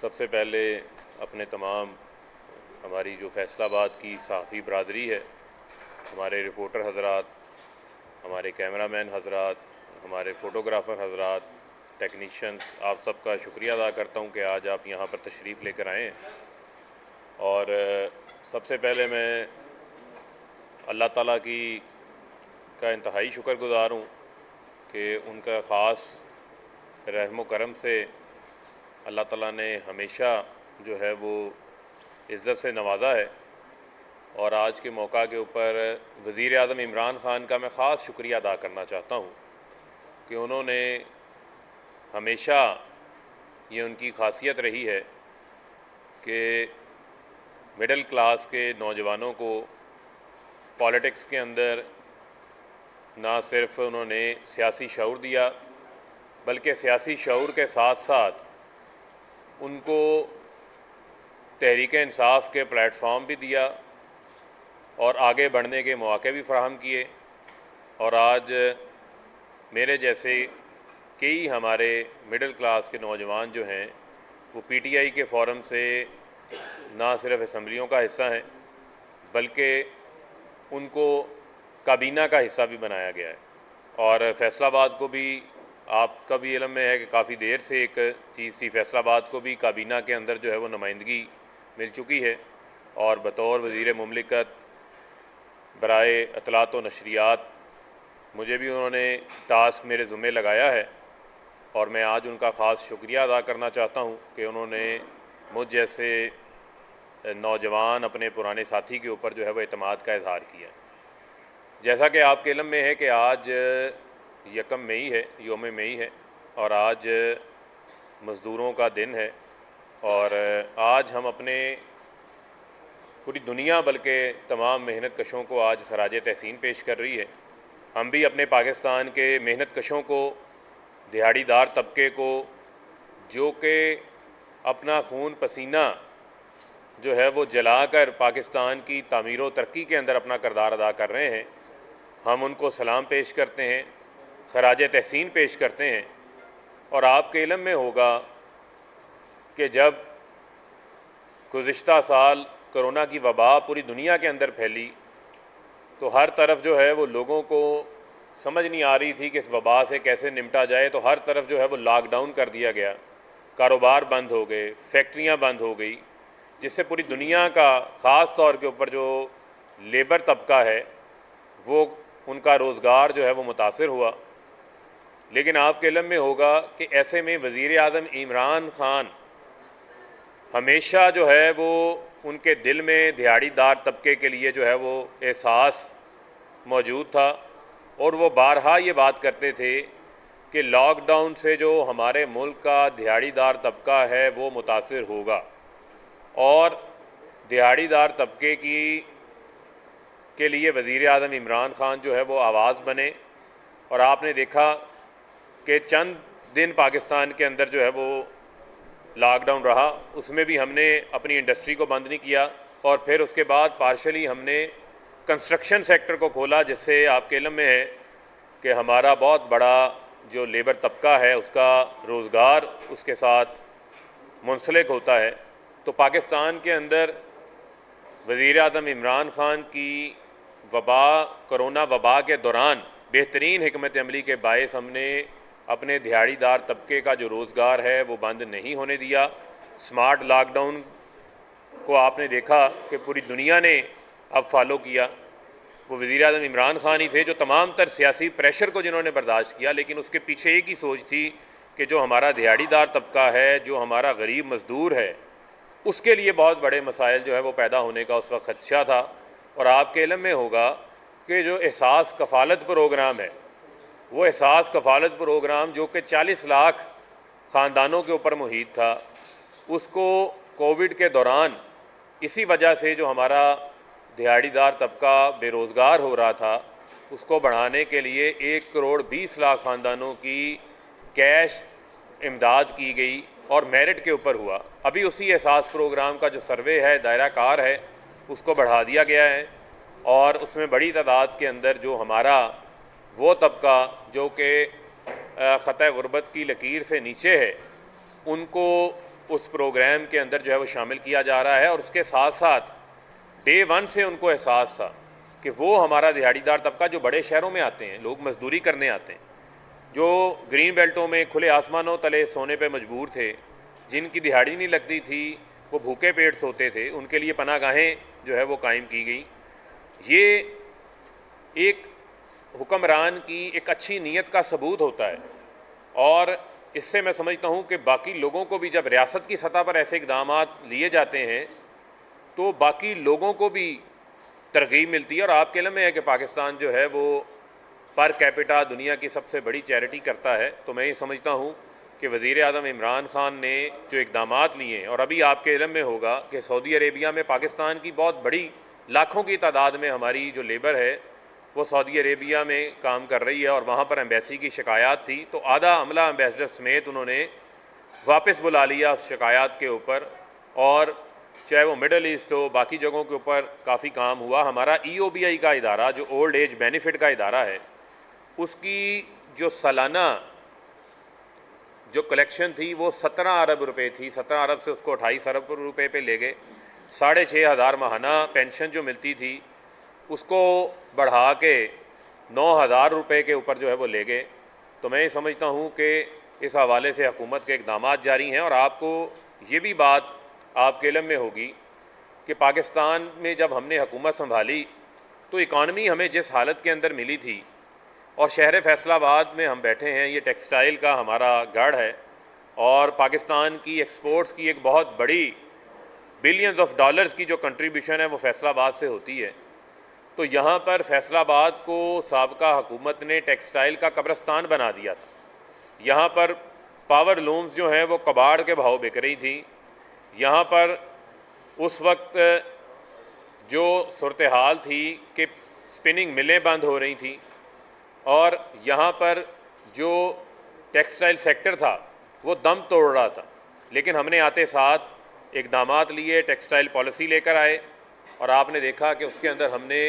سب سے پہلے اپنے تمام ہماری جو فیصل آباد کی صحافی برادری ہے، ہمارے رپورٹر حضرات، ہمارے کیمرہ مین حضرات، ہمارے فوٹوگرافر حضرات، ٹیکنیشینز، آپ سب کا شکریہ ادا کرتا ہوں کہ آج آپ یہاں پر تشریف لے کر آئے ہیں۔ اور سب سے پہلے میں اللہ تعالیٰ کا انتہائی شکر گزار ہوں کہ ان کا خاص رحم و کرم سے اللہ تعالیٰ نے ہمیشہ جو ہے وہ عزت سے نوازا ہے، اور آج کے موقع کے اوپر وزیر اعظم عمران خان کا میں خاص شکریہ ادا کرنا چاہتا ہوں کہ انہوں نے ہمیشہ، یہ ان کی خاصیت رہی ہے کہ مڈل کلاس کے نوجوانوں کو پالیٹکس کے اندر نہ صرف انہوں نے سیاسی شعور دیا، بلکہ سیاسی شعور کے ساتھ ساتھ ان کو تحریک انصاف کے پلیٹ فارم بھی دیا اور آگے بڑھنے کے مواقع بھی فراہم کیے۔ اور آج میرے جیسے کئی ہمارے مڈل کلاس کے نوجوان جو ہیں وہ پی ٹی آئی کے فورم سے نہ صرف اسمبلیوں کا حصہ ہیں بلکہ ان کو کابینہ کا حصہ بھی بنایا گیا ہے۔ اور فیصل آباد کو بھی آپ کا بھی علم میں ہے کہ کافی دیر سے ایک چیز تھی، فیصل آباد کو بھی کابینہ کے اندر جو ہے وہ نمائندگی مل چکی ہے، اور بطور وزیر مملکت برائے اطلاعات و نشریات مجھے بھی انہوں نے ٹاسک میرے ذمہ لگایا ہے، اور میں آج ان کا خاص شکریہ ادا کرنا چاہتا ہوں کہ انہوں نے مجھ جیسے نوجوان اپنے پرانے ساتھی کے اوپر جو ہے وہ اعتماد کا اظہار کیا ہے۔ جیسا کہ آپ کے علم میں ہے کہ آج یکم مئی ہے، یوم مئی ہے، اور آج مزدوروں کا دن ہے، اور آج ہم اپنے پوری دنیا بلکہ تمام محنت کشوں کو آج خراج تحسین پیش کر رہی ہے۔ ہم بھی اپنے پاکستان کے محنت کشوں کو، دہاڑی دار طبقے کو، جو کہ اپنا خون پسینہ جو ہے وہ جلا کر پاکستان کی تعمیر و ترقی کے اندر اپنا کردار ادا کر رہے ہیں، ہم ان کو سلام پیش کرتے ہیں، خراج تحسین پیش کرتے ہیں۔ اور آپ کے علم میں ہوگا کہ جب گزشتہ سال کرونا کی وبا پوری دنیا کے اندر پھیلی تو ہر طرف جو ہے وہ لوگوں کو سمجھ نہیں آ رہی تھی کہ اس وبا سے کیسے نمٹا جائے، تو ہر طرف جو ہے وہ لاک ڈاؤن کر دیا گیا، کاروبار بند ہو گئے، فیکٹریاں بند ہو گئی، جس سے پوری دنیا کا خاص طور کے اوپر جو لیبر طبقہ ہے وہ ان کا روزگار جو ہے وہ متاثر ہوا۔ لیکن آپ کے علم میں ہوگا کہ ایسے میں وزیر اعظم عمران خان ہمیشہ جو ہے وہ ان کے دل میں دہاڑی دار طبقے کے لیے جو ہے وہ احساس موجود تھا، اور وہ بارہا یہ بات کرتے تھے کہ لاک ڈاؤن سے جو ہمارے ملک کا دہاڑی دار طبقہ ہے وہ متاثر ہوگا، اور دہاڑی دار طبقے کے لیے وزیر اعظم عمران خان جو ہے وہ آواز بنے۔ اور آپ نے دیکھا کہ چند دن پاکستان کے اندر جو ہے وہ لاک ڈاؤن رہا، اس میں بھی ہم نے اپنی انڈسٹری کو بند نہیں کیا، اور پھر اس کے بعد پارشلی ہم نے کنسٹرکشن سیکٹر کو کھولا، جس سے آپ کے علم میں ہے کہ ہمارا بہت بڑا جو لیبر طبقہ ہے اس کا روزگار اس کے ساتھ منسلک ہوتا ہے۔ تو پاکستان کے اندر وزیر اعظم عمران خان کی کرونا وبا کے دوران بہترین حکمت عملی کے باعث ہم نے اپنے دہاڑی دار طبقے کا جو روزگار ہے وہ بند نہیں ہونے دیا۔ سمارٹ لاک ڈاؤن کو آپ نے دیکھا کہ پوری دنیا نے اب فالو کیا۔ وہ وزیر اعظم عمران خان ہی تھے جو تمام تر سیاسی پریشر کو جنہوں نے برداشت کیا، لیکن اس کے پیچھے ایک ہی سوچ تھی کہ جو ہمارا دہاڑی دار طبقہ ہے، جو ہمارا غریب مزدور ہے، اس کے لیے بہت بڑے مسائل جو ہے وہ پیدا ہونے کا اس وقت خدشہ تھا۔ اور آپ کے علم میں ہوگا کہ جو احساس کفالت پروگرام ہے، وہ احساس کفالت پروگرام جو کہ 40 لاکھ خاندانوں کے اوپر محیط تھا، اس کو کووڈ کے دوران اسی وجہ سے جو ہمارا دہاڑی دار طبقہ بے روزگار ہو رہا تھا، اس کو بڑھانے کے لیے 1,20,00,000 خاندانوں کی کیش امداد کی گئی اور میرٹ کے اوپر ہوا۔ ابھی اسی احساس پروگرام کا جو سروے ہے، دائرہ کار ہے، اس کو بڑھا دیا گیا ہے، اور اس میں بڑی تعداد کے اندر جو ہمارا وہ طبقہ جو کہ خطۂ غربت کی لکیر سے نیچے ہے، ان کو اس پروگرام کے اندر جو ہے وہ شامل کیا جا رہا ہے، اور اس کے ساتھ ساتھ ڈے ون سے ان کو احساس تھا کہ وہ ہمارا دہاڑی دار طبقہ جو بڑے شہروں میں آتے ہیں، لوگ مزدوری کرنے آتے ہیں، جو گرین بیلٹوں میں کھلے آسمانوں تلے سونے پہ مجبور تھے، جن کی دہاڑی نہیں لگتی تھی، وہ بھوکے پیٹ سوتے تھے، ان کے لیے پناہ گاہیں جو ہے وہ قائم کی گئی۔ یہ ایک حکمران کی ایک اچھی نیت کا ثبوت ہوتا ہے، اور اس سے میں سمجھتا ہوں کہ باقی لوگوں کو بھی جب ریاست کی سطح پر ایسے اقدامات لیے جاتے ہیں تو باقی لوگوں کو بھی ترغیب ملتی ہے۔ اور آپ کے علم میں ہے کہ پاکستان جو ہے وہ پر کیپٹا دنیا کی سب سے بڑی چیریٹی کرتا ہے، تو میں یہ سمجھتا ہوں کہ وزیر اعظم عمران خان نے جو اقدامات لیے ہیں، اور ابھی آپ کے علم میں ہوگا کہ سعودی عربیہ میں پاکستان کی بہت بڑی لاکھوں کی تعداد میں ہماری جو لیبر ہے وہ سعودی عربیہ میں کام کر رہی ہے، اور وہاں پر ایمبیسی کی شکایات تھی تو آدھا عملہ ایمبیسڈر سمیت انہوں نے واپس بلا لیا اس شکایات کے اوپر، اور چاہے وہ مڈل ایسٹ ہو، باقی جگہوں کے اوپر کافی کام ہوا۔ ہمارا EOBI کا ادارہ جو اولڈ ایج بینیفٹ کا ادارہ ہے، اس کی جو سالانہ جو کلیکشن تھی وہ 17 ارب روپے تھی، 17 ارب سے اس کو 28 ارب روپے پہ لے گئے۔ 6,500 ماہانہ پینشن جو ملتی تھی اس کو بڑھا کے 9,000 روپے کے اوپر جو ہے وہ لے گئے۔ تو میں یہ سمجھتا ہوں کہ اس حوالے سے حکومت کے اقدامات جاری ہیں، اور آپ کو یہ بھی بات آپ کے علم میں ہوگی کہ پاکستان میں جب ہم نے حکومت سنبھالی تو اکانومی ہمیں جس حالت کے اندر ملی تھی، اور شہر فیصل آباد میں ہم بیٹھے ہیں، یہ ٹیکسٹائل کا ہمارا گڑھ ہے، اور پاکستان کی ایکسپورٹس کی ایک بہت بڑی بلینز آف ڈالرز کی جو کنٹریبیوشن ہے وہ فیصل آباد سے ہوتی ہے۔ تو یہاں پر فیصل آباد کو سابقہ حکومت نے ٹیکسٹائل کا قبرستان بنا دیا تھا۔ یہاں پر پاور لومز جو ہیں وہ کباڑ کے بھاؤ بک رہی تھیں۔ یہاں پر اس وقت جو صورتحال تھی کہ سپننگ ملیں بند ہو رہی تھیں، اور یہاں پر جو ٹیکسٹائل سیکٹر تھا وہ دم توڑ رہا تھا، لیکن ہم نے آتے ساتھ اقدامات لیے، ٹیکسٹائل پالیسی لے کر آئے، اور آپ نے دیکھا کہ اس کے اندر ہم نے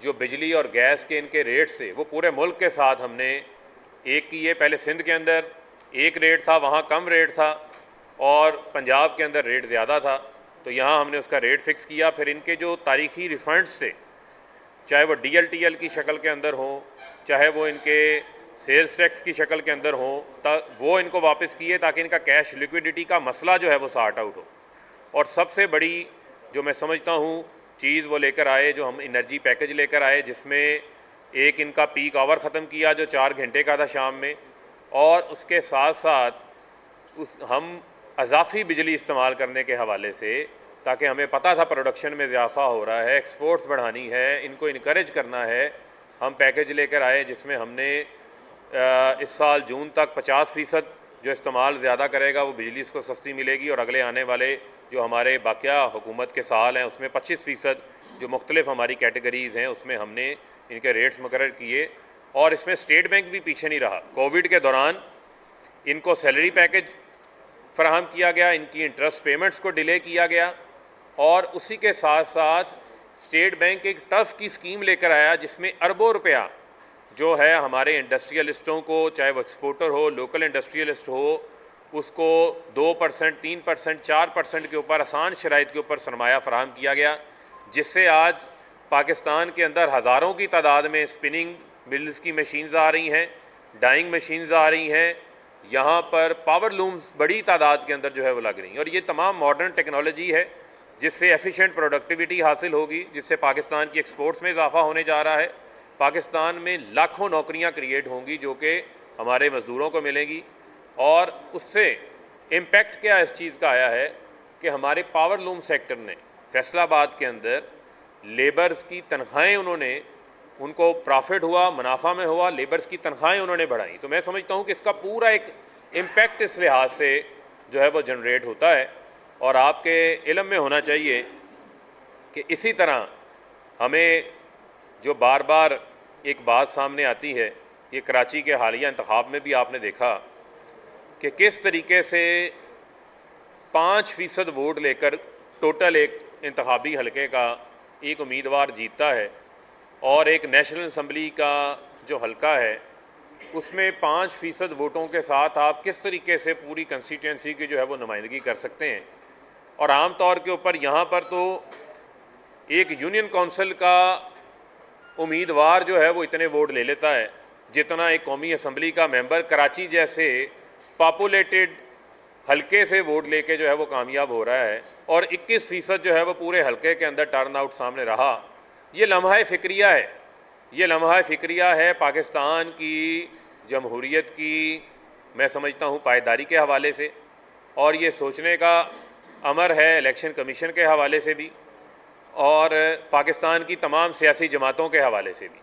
جو بجلی اور گیس کے ان کے ریٹ سے وہ پورے ملک کے ساتھ ہم نے ایک کیے۔ پہلے سندھ کے اندر ایک ریٹ تھا، وہاں کم ریٹ تھا، اور پنجاب کے اندر ریٹ زیادہ تھا، تو یہاں ہم نے اس کا ریٹ فکس کیا۔ پھر ان کے جو تاریخی ریفنڈز تھے، چاہے وہ DLTL کی شکل کے اندر ہوں، چاہے وہ ان کے سیلز ٹیکس کی شکل کے اندر ہوں، وہ ان کو واپس کیے تاکہ ان کا کیش لیکویڈیٹی کا مسئلہ جو ہے وہ سارٹ آؤٹ ہو۔ اور سب سے بڑی جو میں سمجھتا ہوں چیز وہ لے کر آئے، جو ہم انرجی پیکج لے کر آئے، جس میں ایک ان کا پیک آور ختم کیا جو 4 گھنٹے کا تھا شام میں، اور اس کے ساتھ ساتھ ہم اضافی بجلی استعمال کرنے کے حوالے سے، تاکہ ہمیں پتہ تھا پروڈکشن میں اضافہ ہو رہا ہے، ایکسپورٹس بڑھانی ہے، ان کو انکریج کرنا ہے، ہم پیکج لے کر آئے جس میں ہم نے اس سال جون تک 50% جو استعمال زیادہ کرے گا وہ بجلی اس کو سستی ملے گی، اور اگلے آنے والے جو ہمارے باقیہ حکومت کے سال ہیں اس میں 25% جو مختلف ہماری کیٹیگریز ہیں اس میں ہم نے ان کے ریٹس مقرر کیے۔ اور اس میں اسٹیٹ بینک بھی پیچھے نہیں رہا۔ کووڈ کے دوران ان کو سیلری پیکج فراہم کیا گیا، ان کی انٹرسٹ پیمنٹس کو ڈیلے کیا گیا، اور اسی کے ساتھ ساتھ اسٹیٹ بینک ایک ٹف کی اسکیم لے کر آیا جس میں اربوں روپیہ جو ہے ہمارے انڈسٹریلسٹوں کو، چاہے وہ ایکسپورٹر ہو، لوکل انڈسٹریلسٹ ہو، اس کو 2%، 3%، 4% کے اوپر آسان شرائط کے اوپر سرمایہ فراہم کیا گیا، جس سے آج پاکستان کے اندر ہزاروں کی تعداد میں اسپننگ ملز کی مشینز آ رہی ہیں، ڈائنگ مشینز آ رہی ہیں، یہاں پر پاور لومز بڑی تعداد کے اندر جو ہے وہ لگ رہی ہیں، اور یہ تمام ماڈرن ٹیکنالوجی ہے جس سے ایفیشینٹ پروڈکٹیوٹی حاصل ہوگی، جس سے پاکستان کی ایکسپورٹس میں اضافہ ہونے جا رہا ہے۔ پاکستان میں لاکھوں نوکریاں کریٹ ہوں گی جو کہ ہمارے مزدوروں کو ملیں گی، اور اس سے امپیکٹ کیا اس چیز کا آیا ہے کہ ہمارے پاور لوم سیکٹر نے فیصل آباد کے اندر لیبرز کی تنخواہیں انہوں نے، ان کو پرافٹ ہوا، منافع میں ہوا، لیبرز کی تنخواہیں انہوں نے بڑھائیں۔ تو میں سمجھتا ہوں کہ اس کا پورا ایک امپیکٹ اس لحاظ سے جو ہے وہ جنریٹ ہوتا ہے، اور آپ کے علم میں ہونا چاہیے کہ اسی طرح ہمیں جو بار بار ایک بات سامنے آتی ہے، یہ کراچی کے حالیہ انتخاب میں بھی آپ نے دیکھا کہ کس طریقے سے 5% ووٹ لے کر ٹوٹل ایک انتخابی حلقے کا ایک امیدوار جیتتا ہے، اور ایک نیشنل اسمبلی کا جو حلقہ ہے اس میں 5% ووٹوں کے ساتھ آپ کس طریقے سے پوری کنسٹیٹوئنسی کی جو ہے وہ نمائندگی کر سکتے ہیں. اور عام طور کے اوپر یہاں پر تو ایک یونین کونسل کا امیدوار جو ہے وہ اتنے ووٹ لے لیتا ہے جتنا ایک قومی اسمبلی کا ممبر کراچی جیسے پاپولیٹڈ حلقے سے ووٹ لے کے جو ہے وہ کامیاب ہو رہا ہے، اور 21% جو ہے وہ پورے حلقے کے اندر ٹرن آؤٹ سامنے رہا. یہ لمحہ فکریہ ہے، یہ لمحہ فکریہ ہے پاکستان کی جمہوریت کی، میں سمجھتا ہوں پائیداری کے حوالے سے، اور یہ سوچنے کا امر ہے الیکشن کمیشن کے حوالے سے بھی اور پاکستان کی تمام سیاسی جماعتوں کے حوالے سے بھی.